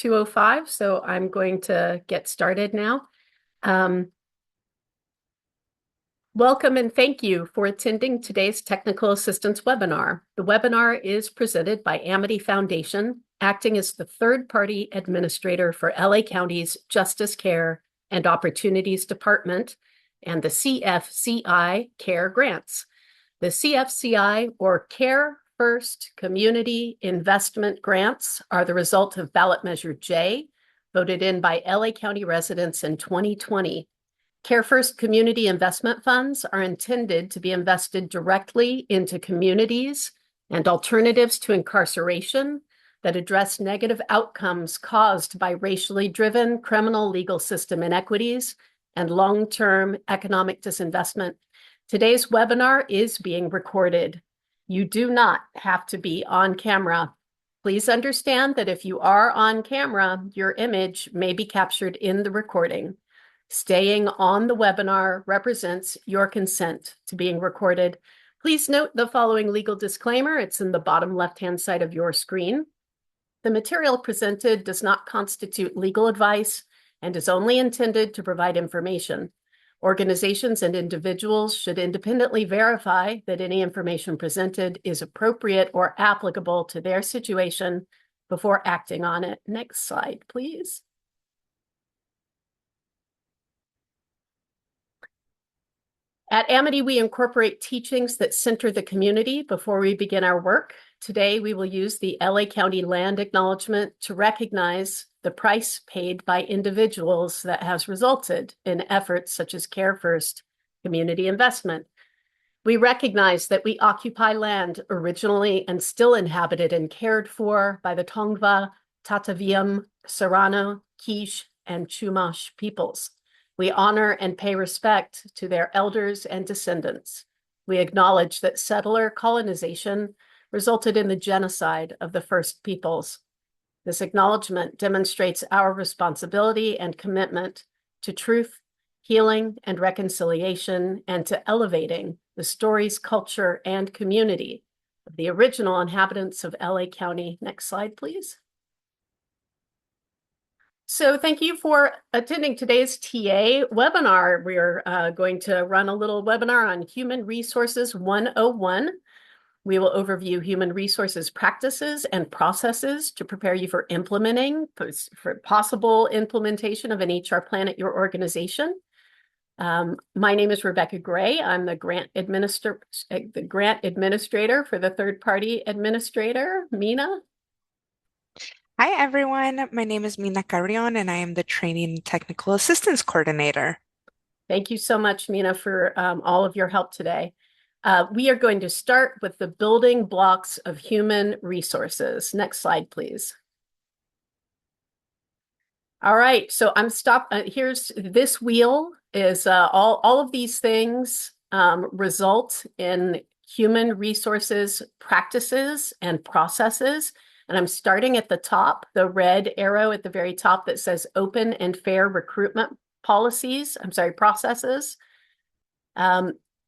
2:05, so I'm going to get started now. Um, Welcome and thank you for attending today's technical assistance webinar. The webinar is presented by Amity Foundation, acting as the third-party administrator for LA County's Justice Care and Opportunities Department and the CFCI CARE grants. The CFCI, or Care First Community Investment Grants, are the result of ballot measure J, voted in by LA County residents in 2020. Care First Community Investment Funds are intended to be invested directly into communities and alternatives to incarceration that address negative outcomes caused by racially driven criminal legal system inequities and long-term economic disinvestment. Today's webinar is being recorded. You do not have to be on camera. Please understand that if you are on camera, your image may be captured in the recording. Staying on the webinar represents your consent to being recorded. Please note the following legal disclaimer. It's in the bottom left-hand side of your screen. The material presented does not constitute legal advice and is only intended to provide information. Organizations and individuals should independently verify that any information presented is appropriate or applicable to their situation before acting on it. Next slide, please. At Amity, we incorporate teachings that center the community before we begin our work. Today, we will use the LA County Land Acknowledgement to recognize the price paid by individuals that has resulted in efforts such as Care First Community Investment. We recognize that we occupy land originally and still inhabited and cared for by the Tongva, Tataviam, Serrano, Quiche, and Chumash peoples. We honor and pay respect to their elders and descendants. We acknowledge that settler colonization resulted in the genocide of the first peoples. This acknowledgement demonstrates our responsibility and commitment to truth, healing, and reconciliation, and to elevating the stories, culture, and community of the original inhabitants of LA County. Next slide, please. So thank you for attending today's TA webinar. We're going to run a little webinar on Human Resources 101. We will overview human resources practices and processes to prepare you for possible implementation of an HR plan at your organization. My name is Rebecca Gray. I'm the grant administrator for the third-party administrator. Mina? Hi, everyone. My name is Mina Carrion, and I am the Training and Technical Assistance Coordinator. Thank you so much, Mina, for all of your help today. We are going to start with the building blocks of human resources. Next slide, please. All right, so I'm stopped. Here's this wheel is all of these things result in human resources practices and processes. And I'm starting at the top, the red arrow at the very top that says open and fair recruitment processes.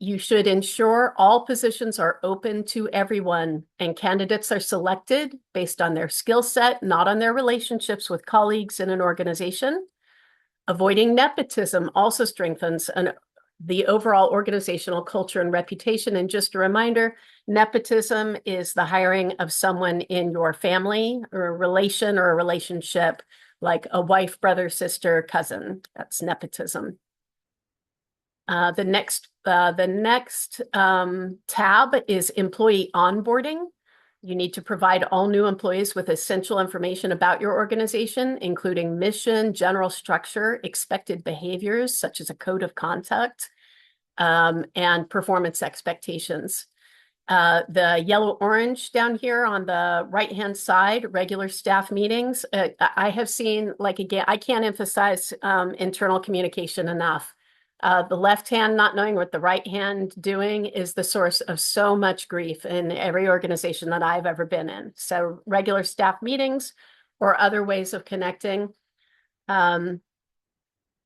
You should ensure all positions are open to everyone and candidates are selected based on their skill set, not on their relationships with colleagues in an organization. Avoiding nepotism also strengthens the overall organizational culture and reputation. And just a reminder, nepotism is the hiring of someone in your family or a relation or a relationship, like a wife, brother, sister, cousin. That's nepotism. The next tab is employee onboarding. You need to provide all new employees with essential information about your organization, including mission, general structure, expected behaviors, such as a code of conduct, and performance expectations. The yellow-orange down here on the right-hand side, regular staff meetings. I have seen, like, again, I can't emphasize internal communication enough. The left hand not knowing what the right hand doing is the source of so much grief in every organization that I've ever been in. So regular staff meetings or other ways of connecting.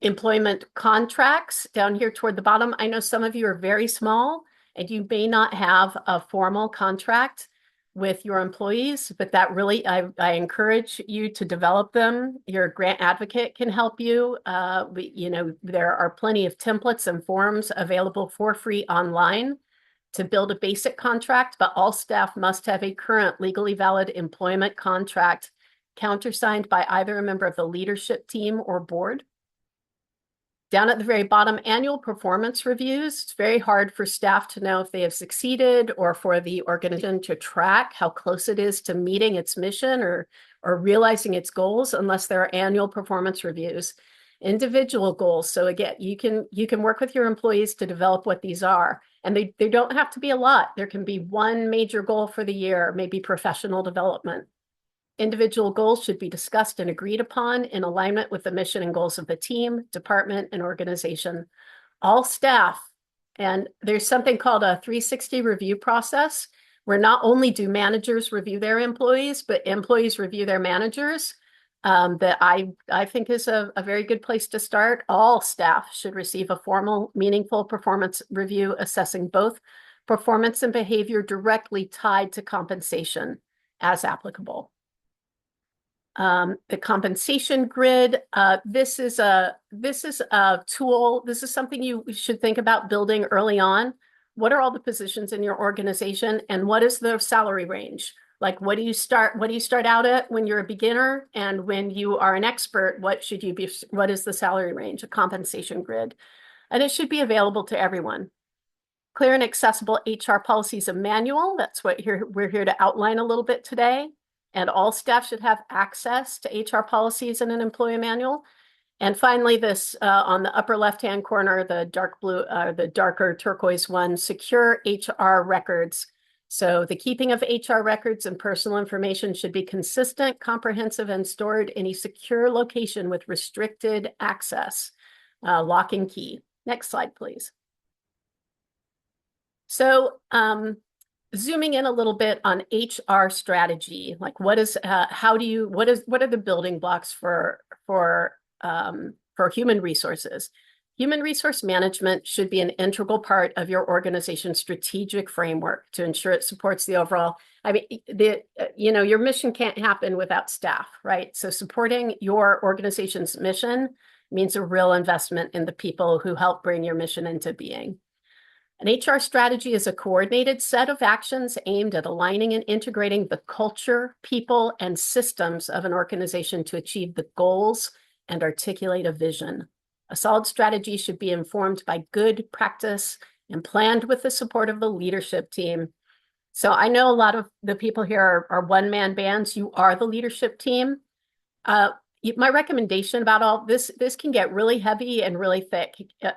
Employment contracts down here toward the bottom. I know some of you are very small and you may not have a formal contract. with your employees, but that really, I encourage you to develop them. Your grant advocate can help you. There are plenty of templates and forms available for free online to build a basic contract, but all staff must have a current legally valid employment contract countersigned by either a member of the leadership team or board. Down at the very bottom, annual performance reviews. It's very hard for staff to know if they have succeeded or for the organization to track how close it is to meeting its mission or realizing its goals unless there are annual performance reviews. Individual goals. So again, you can work with your employees to develop what these are. And they don't have to be a lot. There can be one major goal for the year, maybe professional development. Individual goals should be discussed and agreed upon in alignment with the mission and goals of the team, department, and organization. All staff, and there's something called a 360 review process, where not only do managers review their employees, but employees review their managers. That I think is a very good place to start. All staff should receive a formal, meaningful performance review assessing both performance and behavior directly tied to compensation as applicable. The compensation grid, this is a tool. This is something you should think about building early on. What are all the positions in your organization and what is the salary range? Like, what do you start out at when you're a beginner, and when you are an expert, what is the salary range, a compensation grid? And it should be available to everyone. Clear and accessible HR policies and manual. That's what we're here to outline a little bit today. And all staff should have access to HR policies and an employee manual. And finally, this on the upper left-hand corner, the dark blue, the darker turquoise one, secure HR records. So the keeping of HR records and personal information should be consistent, comprehensive, and stored in a secure location with restricted access, lock and key. Next slide, please. So zooming in a little bit on HR strategy, like what are the building blocks for human resources? Human resource management should be an integral part of your organization's strategic framework to ensure it supports the overall. I mean, your mission can't happen without staff, right? So supporting your organization's mission means a real investment in the people who help bring your mission into being. An HR strategy is a coordinated set of actions aimed at aligning and integrating the culture, people, and systems of an organization to achieve the goals and articulate a vision. A solid strategy should be informed by good practice and planned with the support of the leadership team. So I know a lot of the people here are one-man bands. You are the leadership team. My recommendation about all this can get really heavy and really thick,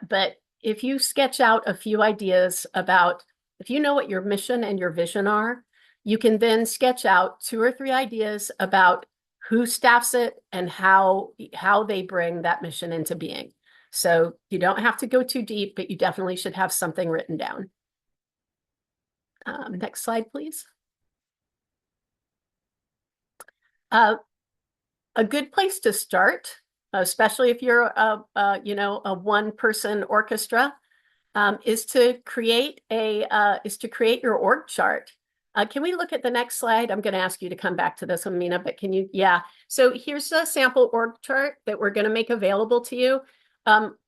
but if you sketch out a few ideas about, if you know what your mission and your vision are, you can then sketch out 2 or 3 ideas about who staffs it and how they bring that mission into being. So you don't have to go too deep, but you definitely should have something written down. Next slide, please. A good place to start, especially if you're a one-person orchestra, is to create your org chart. Can we look at the next slide? I'm going to ask you to come back to this, Amina, but can you? Yeah. So here's a sample org chart that we're going to make available to you.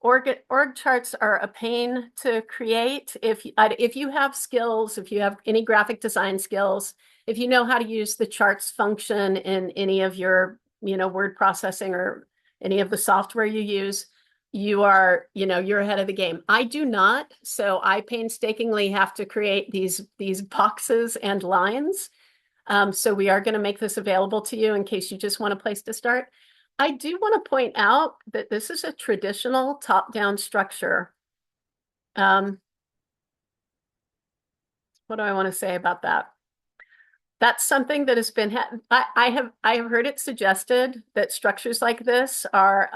Org charts are a pain to create. If you have skills, if you have any graphic design skills, if you know how to use the charts function in any of your word processing or any of the software you use, you're ahead of the game. I do not, so I painstakingly have to create these boxes and lines. So we are going to make this available to you in case you just want a place to start. I do want to point out that this is a traditional top-down structure. What do I want to say about that? That's something that has been, I have heard it suggested that structures like this are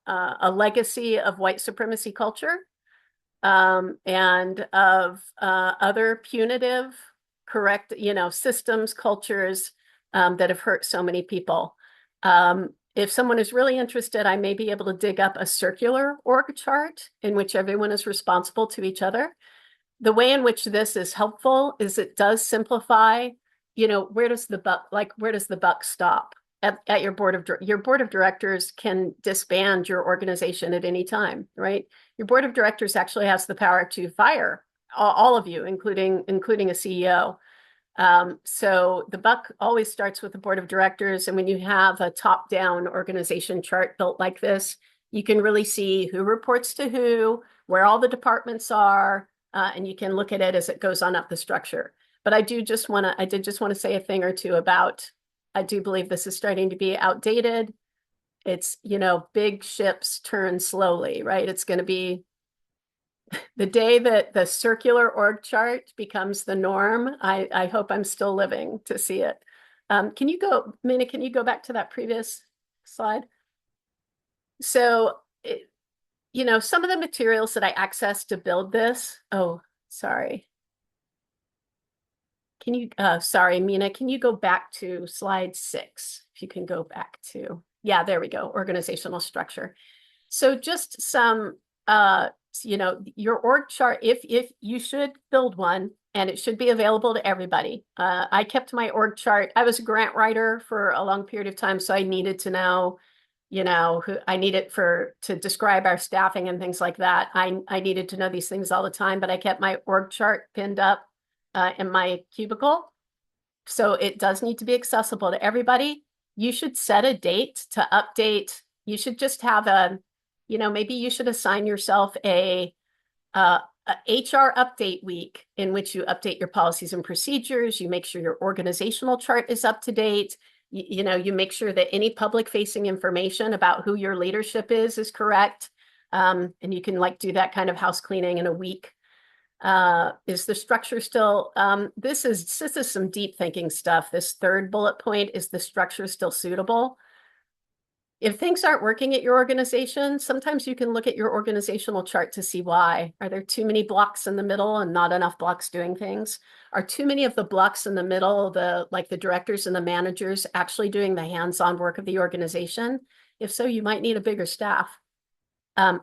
a legacy of white supremacy culture and of other punitive, correct, systems, cultures that have hurt so many people. If someone is really interested, I may be able to dig up a circular org chart in which everyone is responsible to each other. The way in which this is helpful is it does simplify where does the buck stop? At your board of directors can disband your organization at any time, right? Your board of directors actually has the power to fire all of you, including a CEO. So the buck always starts with the board of directors. And when you have a top-down organization chart built like this, you can really see who reports to who, where all the departments are, and you can look at it as it goes on up the structure. But I did just want to say a thing or two about, I do believe this is starting to be outdated. It's, big ships turn slowly, right? It's going to be the day that the circular org chart becomes the norm. I hope I'm still living to see it. Mina, can you go back to that previous slide? So, some of the materials that I accessed to build this, oh, sorry. Sorry, Mina, can you go back to slide 6? If you can go back to, yeah, there we go, organizational structure. So just some, your org chart, if you should build one and it should be available to everybody. I kept my org chart. I was a grant writer for a long period of time, so I needed to know, who I needed to describe our staffing and things like that. I needed to know these things all the time, but I kept my org chart pinned up in my cubicle. So it does need to be accessible to everybody. You should set a date to update. You should just have maybe you should assign yourself a HR update week in which you update your policies and procedures. You make sure your organizational chart is up to date. You make sure that any public facing information about who your leadership is correct. And you can do that kind of house cleaning in a week. Is the structure still, this is some deep thinking stuff. This third bullet point, is the structure still suitable? If things aren't working at your organization, sometimes you can look at your organizational chart to see why. Are there too many blocks in the middle and not enough blocks doing things? Are too many of the blocks in the middle, the directors and the managers, actually doing the hands-on work of the organization? If so, you might need a bigger staff.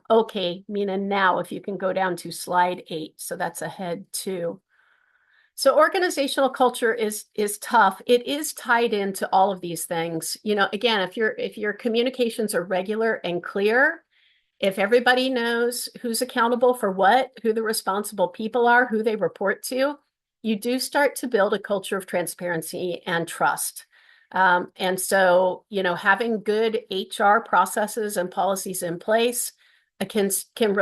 Okay, Mina, now if you can go down to slide 8. So that's ahead too. So organizational culture is tough. It is tied into all of these things. Again, if your communications are regular and clear, if everybody knows who's accountable for what, who the responsible people are, who they report to, you do start to build a culture of transparency and trust. And so, having good HR processes and policies in place can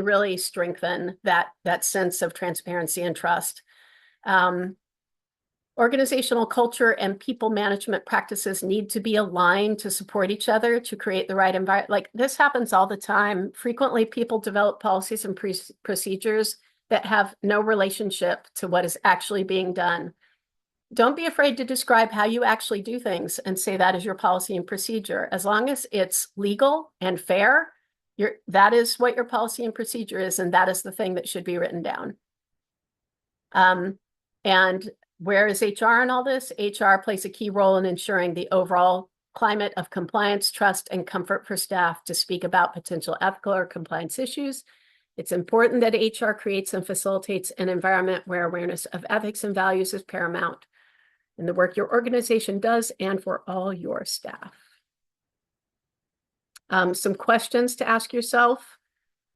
really strengthen that sense of transparency and trust. Organizational culture and people management practices need to be aligned to support each other to create the right environment. This happens all the time. Frequently, people develop policies and procedures that have no relationship to what is actually being done. Don't be afraid to describe how you actually do things and say that is your policy and procedure. As long as it's legal and fair, that is what your policy and procedure is, and that is the thing that should be written down. And where is HR in all this? HR plays a key role in ensuring the overall climate of compliance, trust, and comfort for staff to speak about potential ethical or compliance issues. It's important that HR creates and facilitates an environment where awareness of ethics and values is paramount in the work your organization does and for all your staff. Some questions to ask yourself.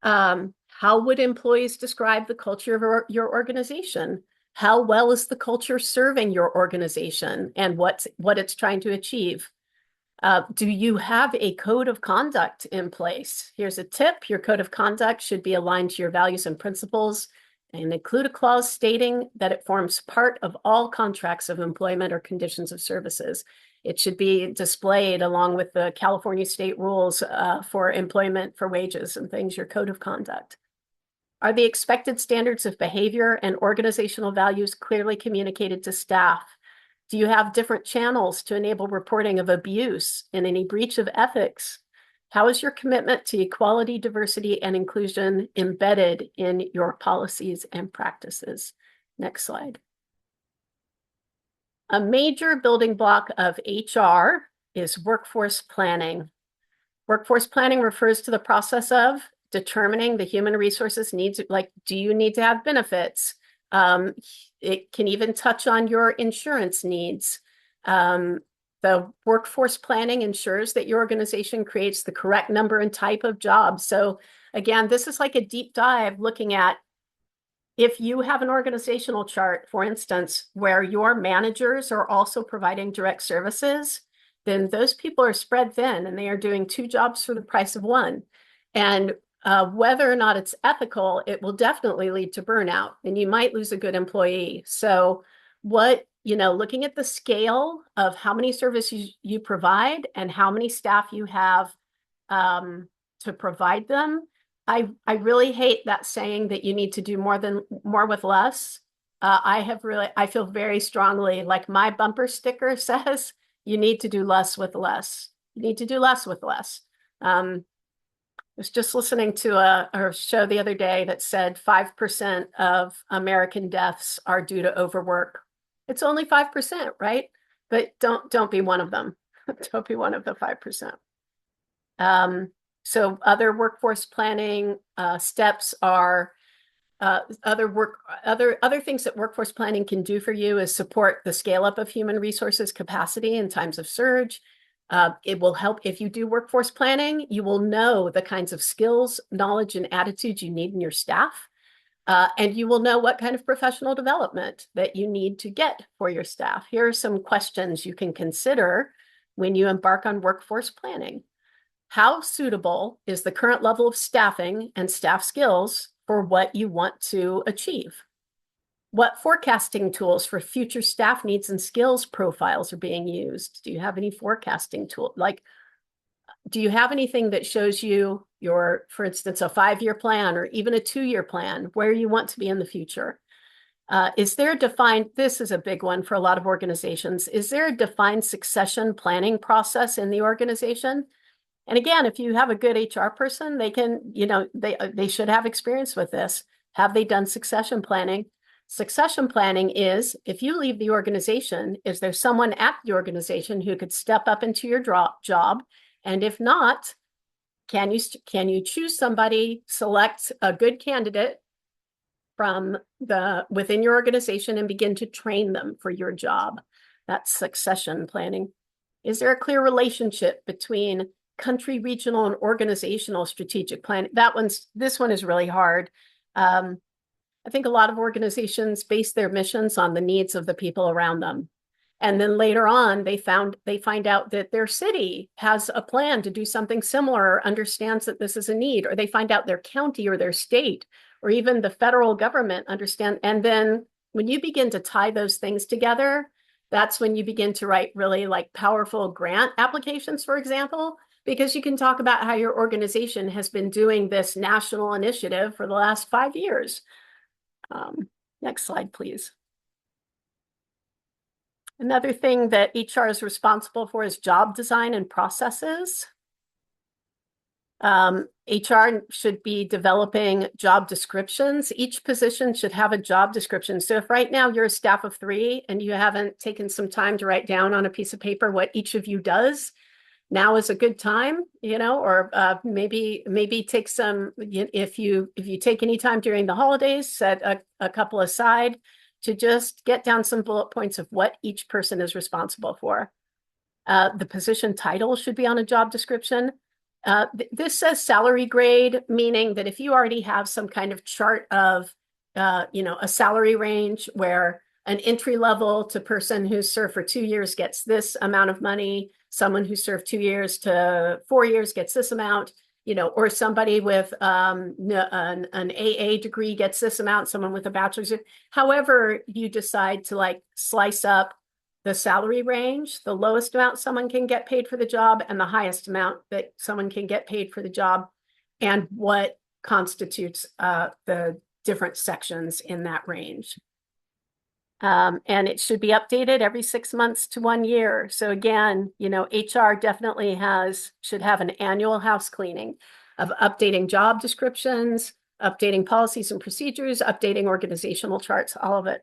How would employees describe the culture of your organization? How well is the culture serving your organization and what it's trying to achieve? Do you have a code of conduct in place? Here's a tip. Your code of conduct should be aligned to your values and principles and include a clause stating that it forms part of all contracts of employment or conditions of services. It should be displayed along with the California state rules for employment for wages and things, your code of conduct. Are the expected standards of behavior and organizational values clearly communicated to staff? Do you have different channels to enable reporting of abuse and any breach of ethics? How is your commitment to equality, diversity, and inclusion embedded in your policies and practices? Next slide. A major building block of HR is workforce planning. Workforce planning refers to the process of determining the human resources needs, like, do you need to have benefits? Um, it can even touch on your insurance needs. Um, the workforce planning ensures that your organization creates the correct number and type of jobs. So again, this is like a deep dive looking at if you have an organizational chart, for instance, where your managers are also providing direct services, then those people are spread thin and they are doing two jobs for the price of one. And whether or not it's ethical, it will definitely lead to burnout and you might lose a good employee. So looking at the scale of how many services you provide and how many staff you have um, to provide them, I really hate that saying that you need to do more with less. I feel very strongly like my bumper sticker says you need to do less with less. You need to do less with less. I was just listening to a show the other day that said 5% of American deaths are due to overwork. It's only 5%, right? But don't be one of them. Don't be one of the 5%. So other workforce planning steps are other things that workforce planning can do for you is support the scale up of human resources capacity in times of surge. It will help if you do workforce planning, you will know the kinds of skills, knowledge, and attitudes you need in your staff. And you will know what kind of professional development that you need to get for your staff. Here are some questions you can consider when you embark on workforce planning. How suitable is the current level of staffing and staff skills for what you want to achieve? What forecasting tools for future staff needs and skills profiles are being used? Do you have any forecasting tool? Do you have anything that shows you for instance, a 5-year plan or even a 2-year plan, where you want to be in the future? This is a big one for a lot of organizations. Is there a defined succession planning process in the organization? And again, if you have a good HR person, they can, they should have experience with this. Have they done succession planning? Succession planning is if you leave the organization, is there someone at the organization who could step up into your job? And if not, can you choose somebody, select a good candidate from within your organization and begin to train them for your job? That's succession planning. Is there a clear relationship between country, regional, and organizational strategic plan? This one is really hard. I think a lot of organizations base their missions on the needs of the people around them. And then later on, they find out that their city has a plan to do something similar, or understands that this is a need, or they find out their county or their state, or even the federal government understand. And then when you begin to tie those things together, that's when you begin to write really like powerful grant applications, for example, because you can talk about how your organization has been doing this national initiative for the last 5 years. Next slide, please. Another thing that HR is responsible for is job design and processes. HR should be developing job descriptions. Each position should have a job description. So if right now you're a staff of 3 and you haven't taken some time to write down on a piece of paper what each of you does, now is a good time, or maybe take some, if you take any time during the holidays, set a couple aside to just get down some bullet points of what each person is responsible for. The position title should be on a job description. This says salary grade, meaning that if you already have some kind of chart of, a salary range where an entry level to person who's served for 2 years gets this amount of money, someone who served 2 years to 4 years gets this amount, or somebody with an AA degree gets this amount, someone with a bachelor's. However, you decide to slice up the salary range, the lowest amount someone can get paid for the job and the highest amount that someone can get paid for the job, and what constitutes the different sections in that range. And it should be updated every 6 months to 1 year. So again, HR definitely should have an annual house cleaning of updating job descriptions, updating policies and procedures, updating organizational charts, all of it.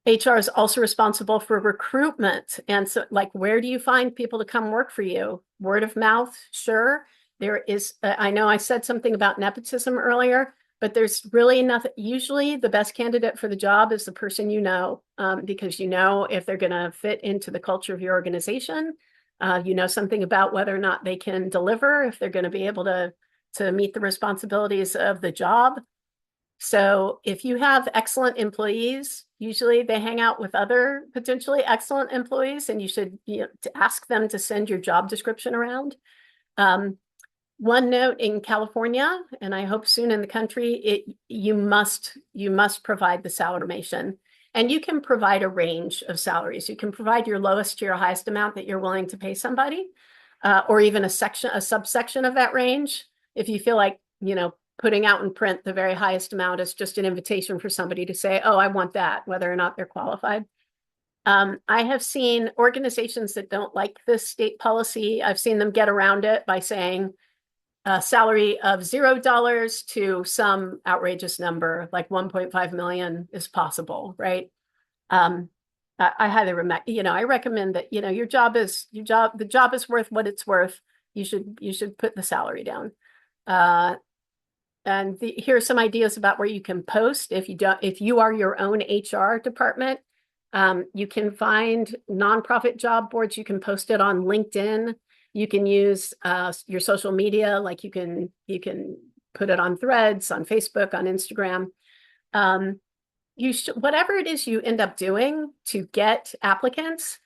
HR is also responsible for recruitment. And so where do you find people to come work for you? Word of mouth, sure. There is, I know I said something about nepotism earlier, but there's really nothing. Usually the best candidate for the job is the person you know, because you know if they're going to fit into the culture of your organization. You know something about whether or not they can deliver, if they're going to be able to meet the responsibilities of the job. So if you have excellent employees, usually they hang out with other potentially excellent employees, and you should, to ask them to send your job description around. Um, One note in California, and I hope soon in the country, you must provide the salamation. And you can provide a range of salaries. You can provide your lowest to your highest amount that you're willing to pay somebody, or even a subsection of that range. If you feel like, putting out in print the very highest amount is just an invitation for somebody to say, oh, I want that, whether or not they're qualified. I have seen organizations that don't like this state policy. I've seen them get around it by saying, a salary of $0 to some outrageous number, like 1.5 million is possible, right? Um, I highly I recommend that, the job is worth what it's worth. You should put the salary down. Uh, and here are some ideas about where you can post if you are your own HR department. You can find nonprofit job boards. You can post it on LinkedIn. You can use your social media, like you can put it on Threads, on Facebook, on Instagram. Whatever it is you end up doing to get applicants,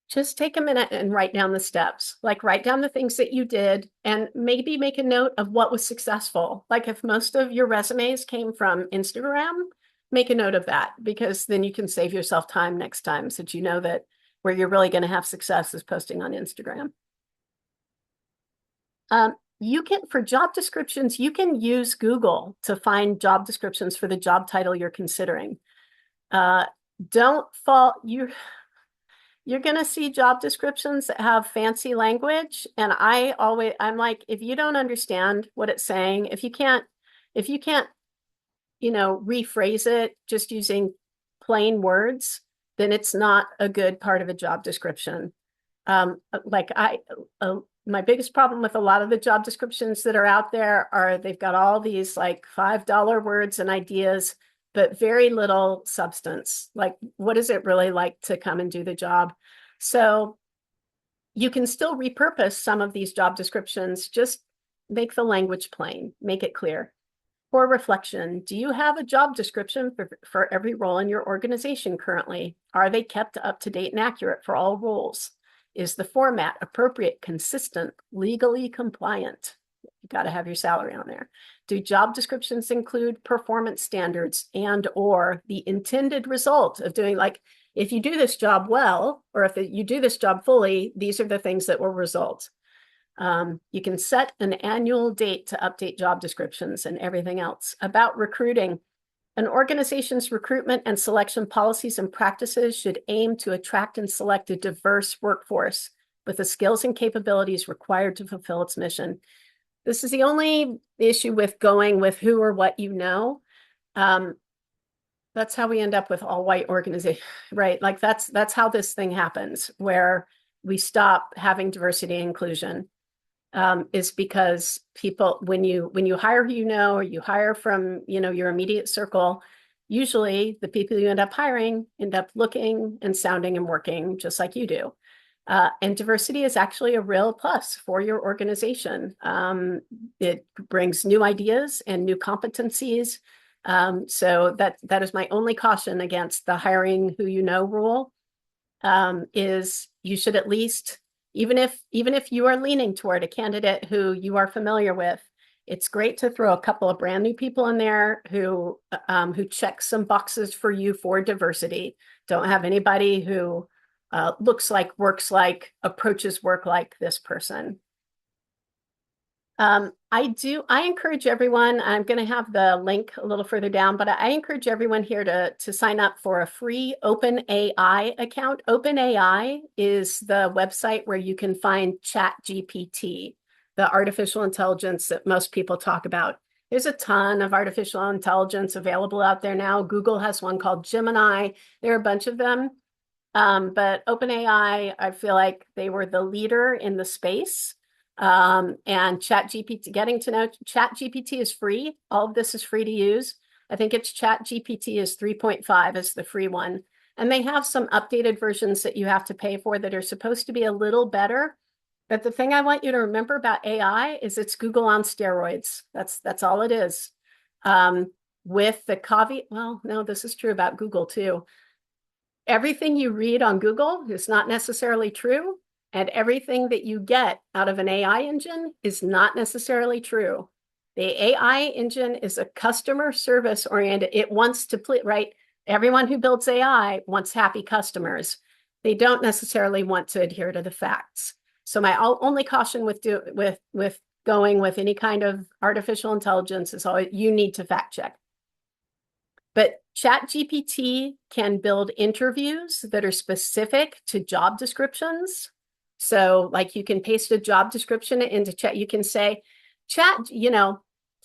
just take a minute and write down the steps. Like write down the things that you did and maybe make a note of what was successful. Like if most of your resumes came from Instagram, make a note of that, because then you can save yourself time next time, so that you know that where you're really going to have success is posting on Instagram. For job descriptions, you can use Google to find job descriptions for the job title you're considering. Uh, don't fall, you're going to see job descriptions that have fancy language. And I'm like, if you don't understand what it's saying, if you can't, rephrase it just using plain words, then it's not a good part of a job description. Like my biggest problem with a lot of the job descriptions that are out there are they've got all these like $5 words and ideas, but very little substance. Like, what is it really like to come and do the job? So you can still repurpose some of these job descriptions, just make the language plain, make it clear. For reflection, do you have a job description for every role in your organization currently? Are they kept up to date and accurate for all roles? Is the format appropriate, consistent, legally compliant? You got to have your salary on there. Do job descriptions include performance standards and or the intended result of doing, like, if you do this job well, or if you do this job fully, these are the things that will result. You can set an annual date to update job descriptions and everything else. About recruiting, an organization's recruitment and selection policies and practices should aim to attract and select a diverse workforce with the skills and capabilities required to fulfill its mission. This is the only issue with going with who or what you know. That's how we end up with all white organization, right? Like that's how this thing happens, where we stop having diversity and inclusion. Is because people, when you hire who you know, or you hire from, your immediate circle, usually the people you end up hiring end up looking and sounding and working just like you do. And diversity is actually a real plus for your organization. It brings new ideas and new competencies. So that is my only caution against the hiring who you know rule. Is you should at least, even if you are leaning toward a candidate who you are familiar with, it's great to throw a couple of brand new people in there who check some boxes for you for diversity. Don't have anybody who looks like, works like, approaches work like this person. I encourage everyone, I'm going to have the link a little further down, but I encourage everyone here to sign up for a free OpenAI account. OpenAI is the website where you can find ChatGPT, the artificial intelligence that most people talk about. There's a ton of artificial intelligence available out there now. Google has one called Gemini. There are a bunch of them. But OpenAI, I feel like they were the leader in the space. And ChatGPT, getting to know ChatGPT is free. All of this is free to use. I think it's ChatGPT is 3.5 is the free one. And they have some updated versions that you have to pay for that are supposed to be a little better. But the thing I want you to remember about AI is it's Google on steroids. That's all it is. With the caveat, well, no, this is true about Google too. Everything you read on Google is not necessarily true, and everything that you get out of an AI engine is not necessarily true. The AI engine is a customer service oriented. It wants to play, right? Everyone who builds AI wants happy customers. They don't necessarily want to adhere to the facts. So my only caution with going with any kind of artificial intelligence is always you need to fact check. But ChatGPT can build interviews that are specific to job descriptions. So like you can paste a job description into chat. You can say, chat,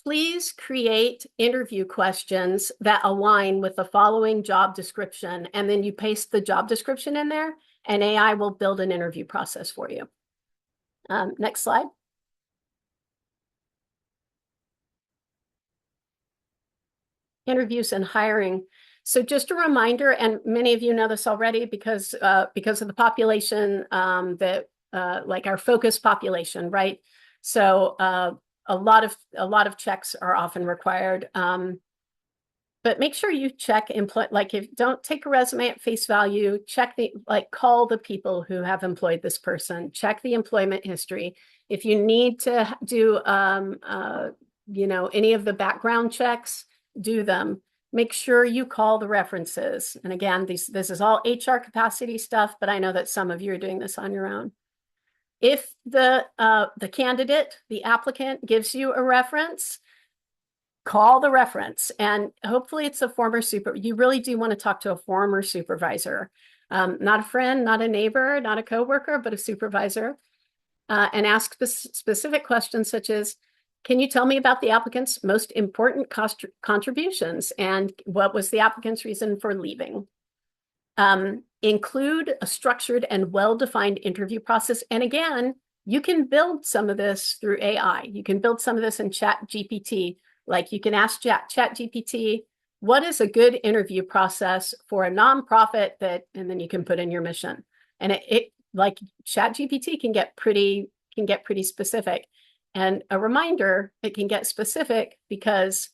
please create interview questions that align with the following job description. And then you paste the job description in there and AI will build an interview process for you. Next slide. Interviews and hiring. So just a reminder, and many of you know this already because of the population that like our focus population, right? So a lot of checks are often required. But make sure you check like if don't take a resume at face value, check call the people who have employed this person, check the employment history. If you need to do any of the background checks, do them. Make sure you call the references. And again, this is all HR capacity stuff, but I know that some of you are doing this on your own. If the candidate, the applicant gives you a reference, call the reference. And hopefully it's a former you really do want to talk to a former supervisor, not a friend, not a neighbor, not a coworker, but a supervisor, and ask specific questions such as, can you tell me about the applicant's most important contributions and what was the applicant's reason for leaving? Include a structured and well-defined interview process. And again, you can build some of this through AI. You can build some of this in ChatGPT. Like you can ask ChatGPT, what is a good interview process for a nonprofit and then you can put in your mission. And it like ChatGPT can get pretty specific. And a reminder, it can get specific because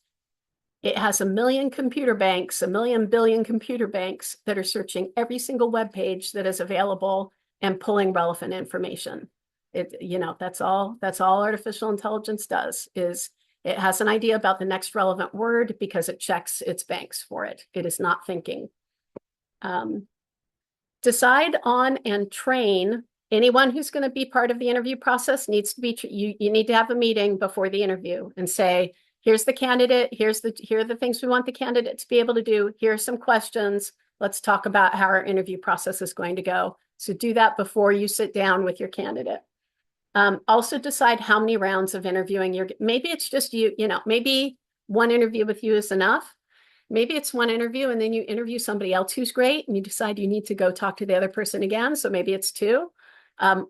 it has a million billion computer banks that are searching every single web page that is available and pulling relevant information. That's all artificial intelligence does is it has an idea about the next relevant word because it checks its banks for it. It is not thinking. Decide on and train anyone who's going to be part of the interview process needs to be, you need to have a meeting before the interview and say, here's the candidate, here are the things we want the candidate to be able to do. Here are some questions. Let's talk about how our interview process is going to go. So do that before you sit down with your candidate. Also decide how many rounds of interviewing maybe it's just maybe one interview with you is enough. Maybe it's one interview and then you interview somebody else who's great and you decide you need to go talk to the other person again. So maybe it's two.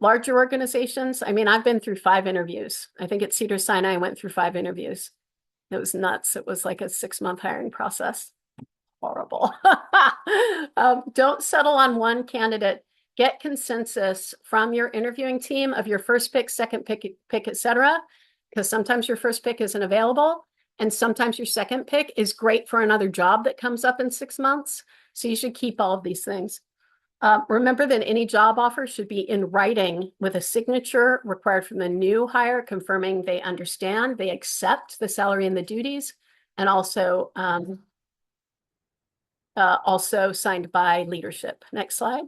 Larger organizations, I mean, I've been through 5 interviews. I think at Cedars-Sinai, I went through 5 interviews. It was nuts. It was like a 6-month hiring process. Horrible. Don't settle on one candidate. Get consensus from your interviewing team of your first pick, second pick, et cetera, because sometimes your first pick isn't available. And sometimes your second pick is great for another job that comes up in 6 months. So you should keep all of these things. Remember that any job offer should be in writing with a signature required from the new hire, confirming they understand, they accept the salary and the duties, and also signed by leadership. Next slide.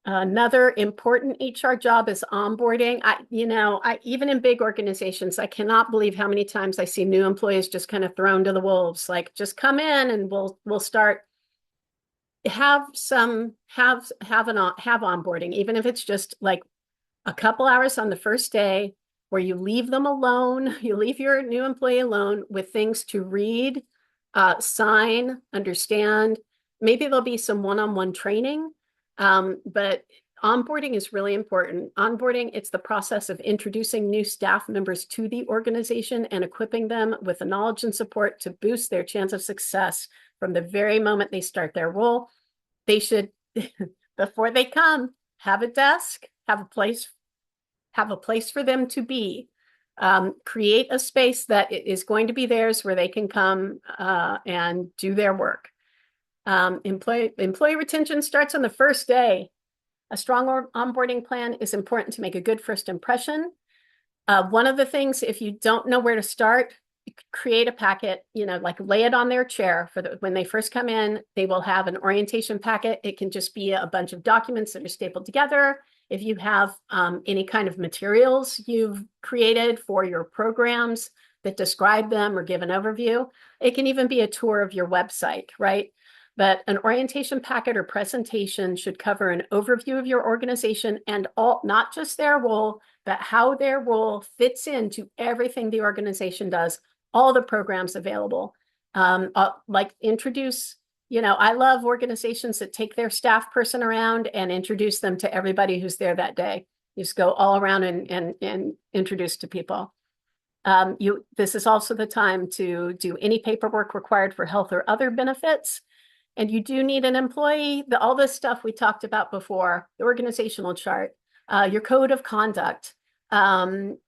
Another important HR job is onboarding. Even in big organizations, I cannot believe how many times I see new employees just kind of thrown to the wolves. Like, just come in and we'll start. Have onboarding, even if it's just like a couple hours on the first day where you leave them alone, you leave your new employee alone with things to read, sign, understand. Maybe there'll be some one-on-one training, but onboarding is really important. Onboarding, it's the process of introducing new staff members to the organization and equipping them with the knowledge and support to boost their chance of success from the very moment they start their role. They should, before they come, have a desk, have a place for them to be. Create a space that is going to be theirs where they can come and do their work. Employee retention starts on the first day. A strong onboarding plan is important to make a good first impression. One of the things, if you don't know where to start, create a packet, like lay it on their chair when they first come in. They will have an orientation packet. It can just be a bunch of documents that are stapled together. If you have any kind of materials you've created for your programs that describe them or give an overview, it can even be a tour of your website, right? But an orientation packet or presentation should cover an overview of your organization and not just their role, but how their role fits into everything the organization does, all the programs available. Like introduce, I love organizations that take their staff person around and introduce them to everybody who's there that day. You just go all around and introduce to people. This is also the time to do any paperwork required for health or other benefits. And you do need an employee, all this stuff we talked about before, the organizational chart, your code of conduct, what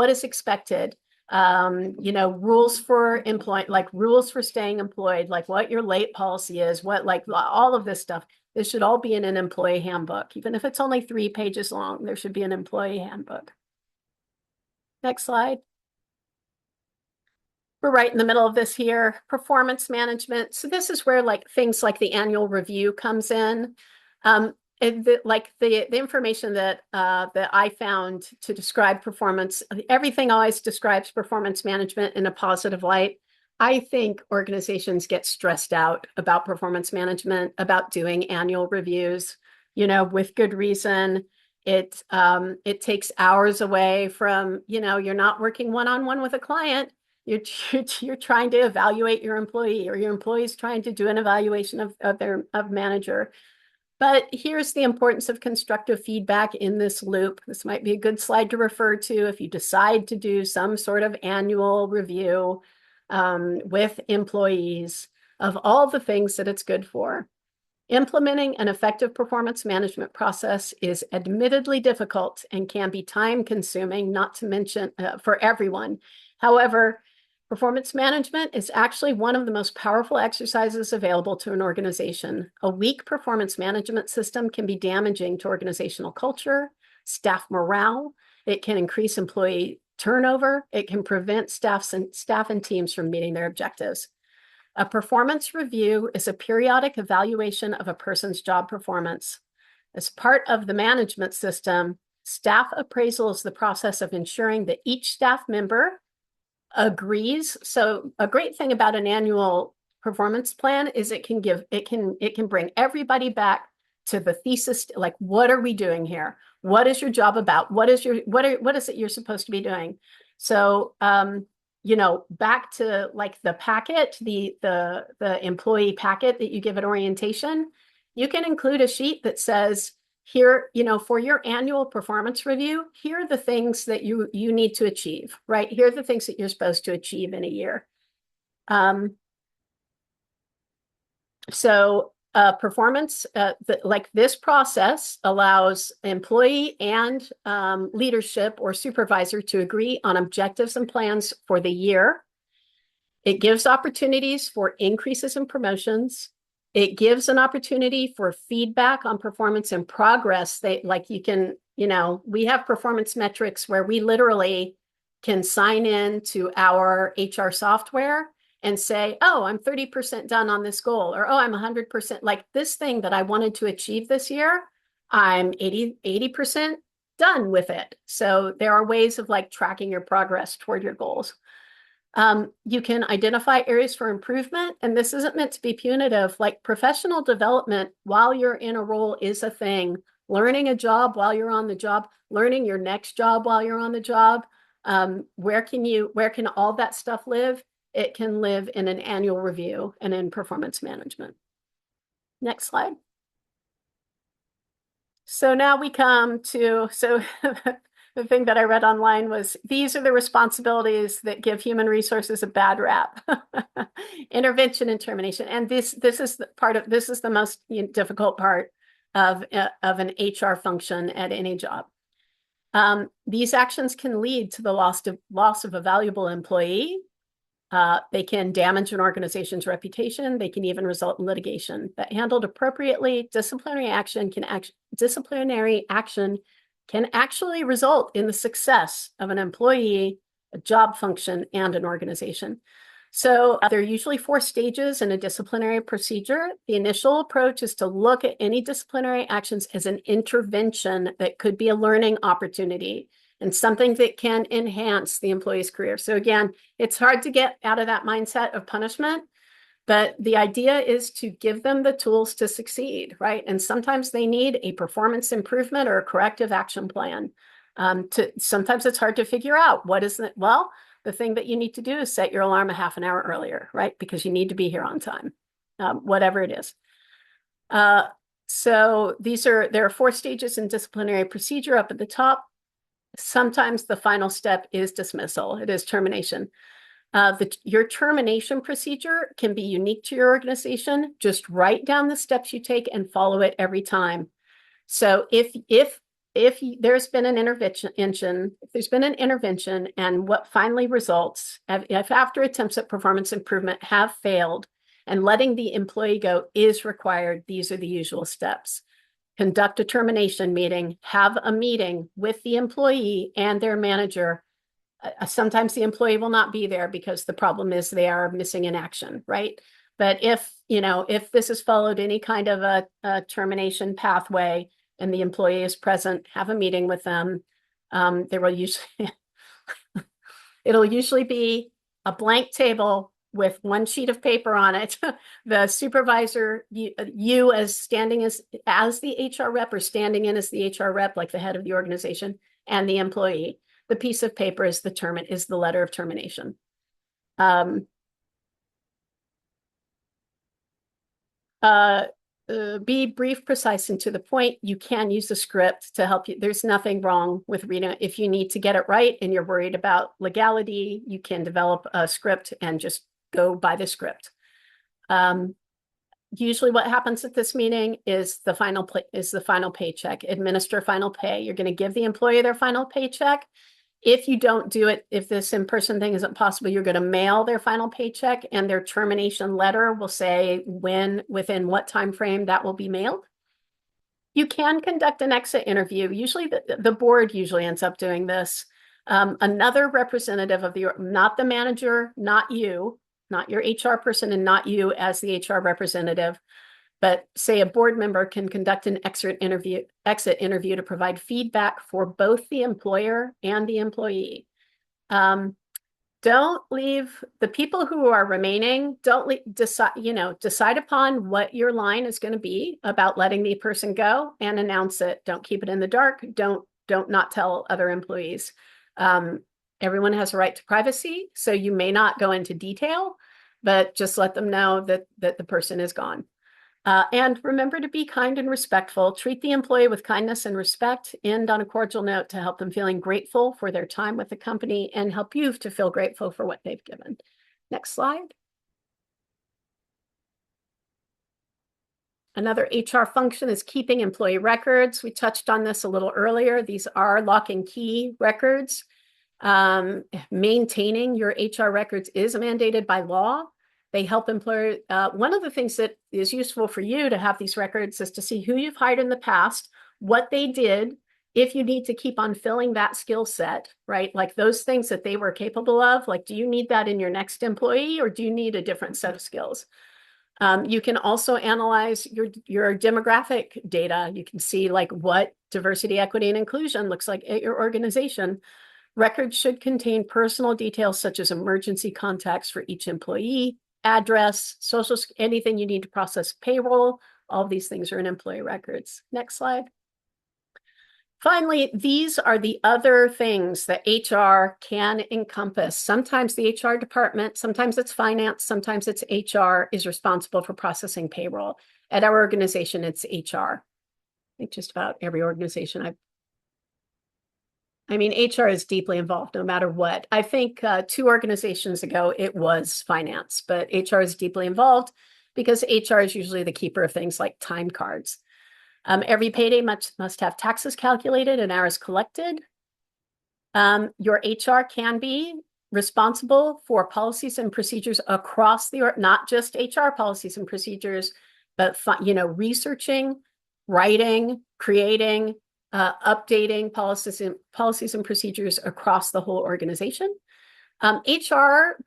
is expected, rules for employment, like rules for staying employed, like what your late policy is, like all of this stuff. This should all be in an employee handbook. Even if it's only 3 pages long, there should be an employee handbook. Next slide. We're right in the middle of this here, performance management. So this is where things like the annual review comes in. The information that I found to describe performance, everything always describes performance management in a positive light. I think organizations get stressed out about performance management, about doing annual reviews, with good reason. It takes hours away from, you're not working one-on-one with a client. You're trying to evaluate your employee, or your employee's trying to do an evaluation of their manager. But here's the importance of constructive feedback in this loop. This might be a good slide to refer to if you decide to do some sort of annual review with employees of all the things that it's good for. Implementing an effective performance management process is admittedly difficult and can be time-consuming, not to mention for everyone. However, performance management is actually one of the most powerful exercises available to an organization. A weak performance management system can be damaging to organizational culture, staff morale. It can increase employee turnover. It can prevent staff and teams from meeting their objectives. A performance review is a periodic evaluation of a person's job performance. As part of the management system, staff appraisal is the process of ensuring that each staff member agrees. So a great thing about an annual performance plan is it can bring everybody back to the thesis, like, what are we doing here? What is your job about? What is it you're supposed to be doing? So back to like the packet, the employee packet that you give at orientation, you can include a sheet that says, here, for your annual performance review, here are the things that you need to achieve, right? Here are the things that you're supposed to achieve in a year. Performance, like this process allows employee and leadership or supervisor to agree on objectives and plans for the year. It gives opportunities for increases and promotions. It gives an opportunity for feedback on performance and progress. We have performance metrics where we literally can sign in to our HR software and say, oh, I'm 30% done on this goal, or, oh, I'm 100%, like this thing that I wanted to achieve this year, I'm 80% done with it. So there are ways of tracking your progress toward your goals. You can identify areas for improvement, and this isn't meant to be punitive. Like professional development while you're in a role is a thing. Learning a job while you're on the job, learning your next job while you're on the job. Where can all that stuff live? It can live in an annual review and in performance management. Next slide. So now we come to, the thing that I read online was these are the responsibilities that give human resources a bad rap. Intervention and termination. And this is the part of this is the most difficult part of an HR function at any job. These actions can lead to the loss of a valuable employee. They can damage an organization's reputation. They can even result in litigation. But handled appropriately, disciplinary action can actually result in the success of an employee, a job function, and an organization. So there are usually 4 stages in a disciplinary procedure. The initial approach is to look at any disciplinary actions as an intervention that could be a learning opportunity and something that can enhance the employee's career. So again, it's hard to get out of that mindset of punishment, but the idea is to give them the tools to succeed, right? And sometimes they need a performance improvement or a corrective action plan. Sometimes it's hard to figure out what is it. Well, the thing that you need to do is set your alarm a half an hour earlier, right? Because you need to be here on time, whatever it is. So there are 4 stages in disciplinary procedure up at the top. Sometimes the final step is dismissal. It is termination. Your termination procedure can be unique to your organization. Just write down the steps you take and follow it every time. So if there's been an intervention and what finally results, if after attempts at performance improvement have failed and letting the employee go is required, these are the usual steps. Conduct a termination meeting, have a meeting with the employee and their manager. Sometimes the employee will not be there because the problem is they are missing in action, right? But if this has followed any kind of a termination pathway and the employee is present, have a meeting with them. There will usually it'll usually be a blank table with 1 sheet of paper on it. The supervisor, you as standing as the HR rep or standing in as the HR rep, like the head of the organization, and the employee. The piece of paper is the letter of termination. Be brief, precise, and to the point. You can use a script to help you. There's nothing wrong with reading it. If you need to get it right and you're worried about legality, you can develop a script and just go by the script. Usually what happens at this meeting is the final paycheck. Administer final pay. You're going to give the employee their final paycheck. If you don't do it, if this in-person thing isn't possible, you're going to mail their final paycheck, and their termination letter will say within what time frame that will be mailed. You can conduct an exit interview. Usually the board usually ends up doing this. Another representative of not the manager, not you, not your HR person, and not you as the HR representative, but say a board member can conduct an exit interview to provide feedback for both the employer and the employee. Don't leave the people who are remaining. Decide upon what your line is going to be about letting the person go and announce it. Don't keep it in the dark. Don't not tell other employees. Everyone has a right to privacy, so you may not go into detail, but just let them know that the person is gone. And remember to be kind and respectful. Treat the employee with kindness and respect. End on a cordial note to help them feeling grateful for their time with the company and help you to feel grateful for what they've given. Next slide. Another HR function is keeping employee records. We touched on this a little earlier. These are lock and key records. Maintaining your HR records is mandated by law. They help employers. One of the things that is useful for you to have these records is to see who you've hired in the past, what they did, if you need to keep on filling that skill set, right? Like those things that they were capable of, like, do you need that in your next employee or do you need a different set of skills? You can also analyze your demographic data. You can see like what diversity, equity, and inclusion looks like at your organization. Records should contain personal details such as emergency contacts for each employee, address, anything you need to process payroll. All of these things are in employee records. Next slide. Finally, these are the other things that HR can encompass. Sometimes the HR department, sometimes it's finance, sometimes it's HR is responsible for processing payroll. At our organization, it's HR. think just about every organization I mean, HR is deeply involved no matter what. I think 2 organizations ago it was finance, but HR is deeply involved because HR is usually the keeper of things like time cards. Every payday must have taxes calculated and hours collected. Your HR can be responsible for policies and procedures across not just HR policies and procedures, but researching, writing, creating, updating policies and procedures across the whole organization. HR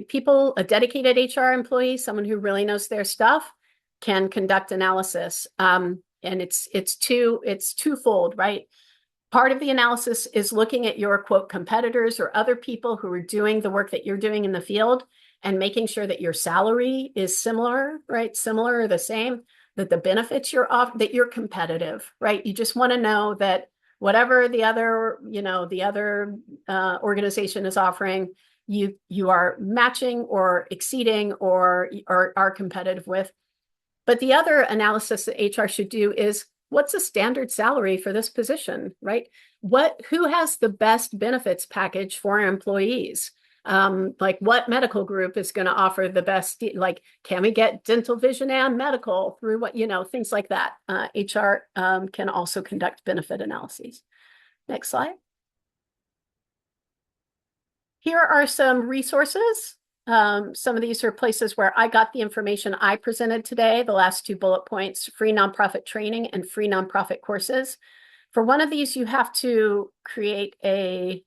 people, a dedicated HR employee, someone who really knows their stuff, can conduct analysis. And it's twofold, right? Part of the analysis is looking at your quote competitors or other people who are doing the work that you're doing in the field and making sure that your salary is similar, right? Similar or the same, that the benefits you're off, that you're competitive, right? You just want to know that whatever the other, organization is offering, you are matching or exceeding or are competitive with. But the other analysis that HR should do is what's a standard salary for this position, right? Who has the best benefits package for employees? Like what medical group is going to offer the best, like, can we get dental, vision, and medical through things like that. HR can also conduct benefit analyses. Next slide. Here are some resources. Some of these are places where I got the information I presented today, the last 2 bullet points: free nonprofit training and free nonprofit courses. For one of these, you have to create a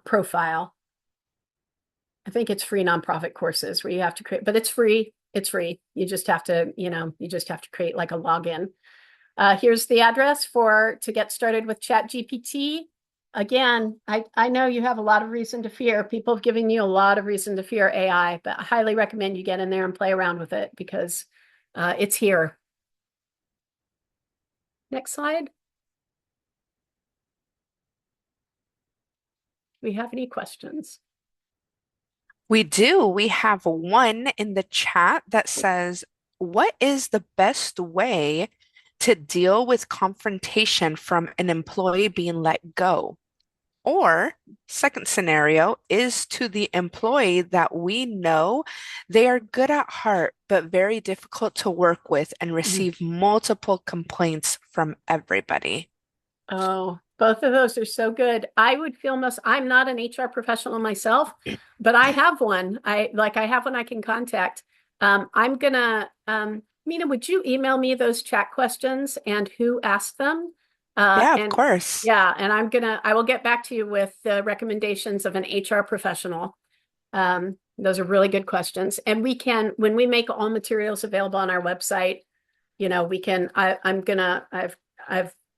profile. I think it's free nonprofit courses where you have to create, but it's free. It's free. You just have to, create like a login. Here's the address to get started with ChatGPT. Again, I know you have a lot of reason to fear. People have given you a lot of reason to fear AI, but I highly recommend you get in there and play around with it because it's here. Next slide. Do we have any questions? We do. We have one in the chat that says, what is the best way to deal with confrontation from an employee being let go? Or, second scenario is to the employee that we know they are good at heart, but very difficult to work with and receive multiple complaints from everybody. Oh, both of those are so good. I'm not an HR professional myself, but I have one. I have one I can contact. I'm gonna, Mina, would you email me those chat questions and who asked them? Yeah, of And course. yeah, and I will get back to you with the recommendations of an HR professional. Those are really good questions. And when we make all materials available on our website, I've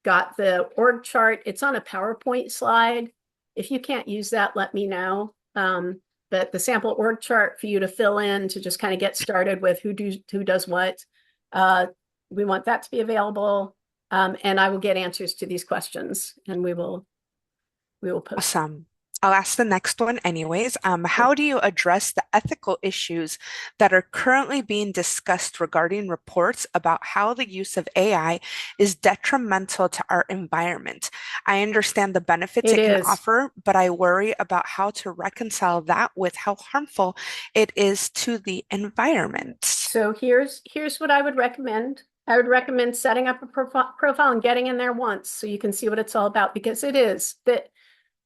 got the org chart. It's on a PowerPoint slide. If you can't use that, let me know. But the sample org chart for you to fill in to just kind of get started with who does what. We want that to be available. And I will get answers to these questions and we will post. Awesome. I'll ask the next one anyways. How do you address the ethical issues that are currently being discussed regarding reports about how the use of AI is detrimental to our environment? I understand the benefits It it can is. offer, but I worry about how to reconcile that with how harmful it is to the environment. So here's what I would recommend. I would recommend setting up a profile and getting in there once so you can see what it's all about, because it is that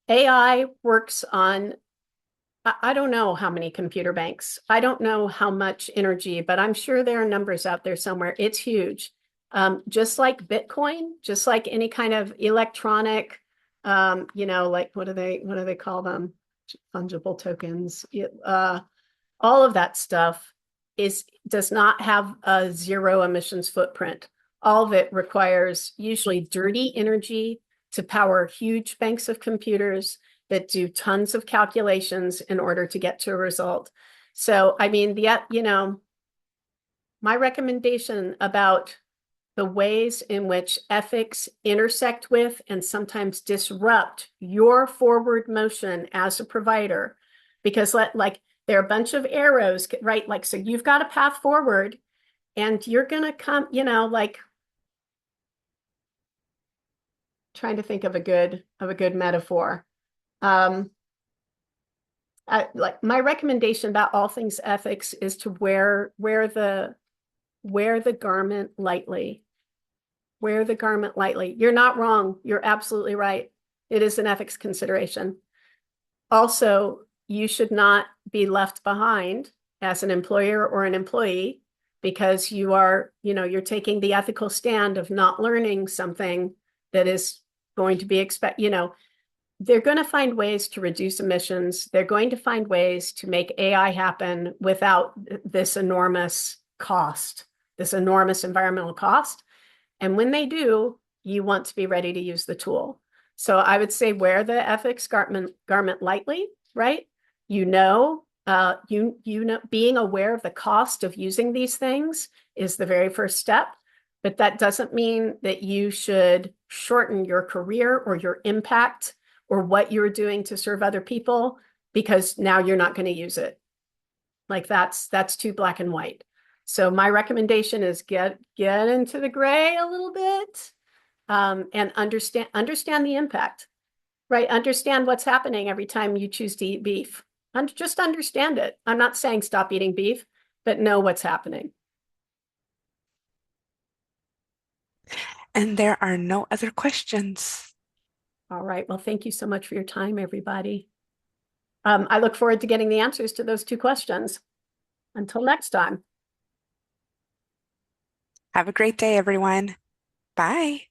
AI works on, I don't know how many computer banks. I don't know how much energy, but I'm sure there are numbers out there somewhere. It's huge. Just like Bitcoin, just like any kind of electronic, like what do they call them? Fungible tokens. All of that stuff does not have a zero emissions footprint. All of it requires usually dirty energy to power huge banks of computers that do tons of calculations in order to get to a result. So, I mean, my recommendation about the ways in which ethics intersect with and sometimes disrupt your forward motion as a provider, because there are a bunch of arrows, right? Like, so you've got a path forward and you're going to come, trying to think of a good metaphor. Um, like my recommendation about all things ethics is to wear the garment lightly. Wear the garment lightly. You're not wrong. You're absolutely right. It is an ethics consideration. Also, you should not be left behind as an employer or an employee because you're taking the ethical stand of not learning something that is going to be they're going to find ways to reduce emissions. They're going to find ways to make AI happen without this enormous cost, this enormous environmental cost. And when they do, you want to be ready to use the tool. So I would say wear the ethics garment lightly, right? Being aware of the cost of using these things is the very first step. But that doesn't mean that you should shorten your career or your impact or what you're doing to serve other people because now you're not going to use it. Like that's too black and white. So my recommendation is get into the gray a little bit, and understand the impact, right? Understand what's happening every time you choose to eat beef. And just understand it. I'm not saying stop eating beef, but know what's happening. And there are no other questions. All right. Well, thank you so much for your time, everybody. I look forward to getting the answers to those two questions. Until next time. Have a great day, everyone. Bye.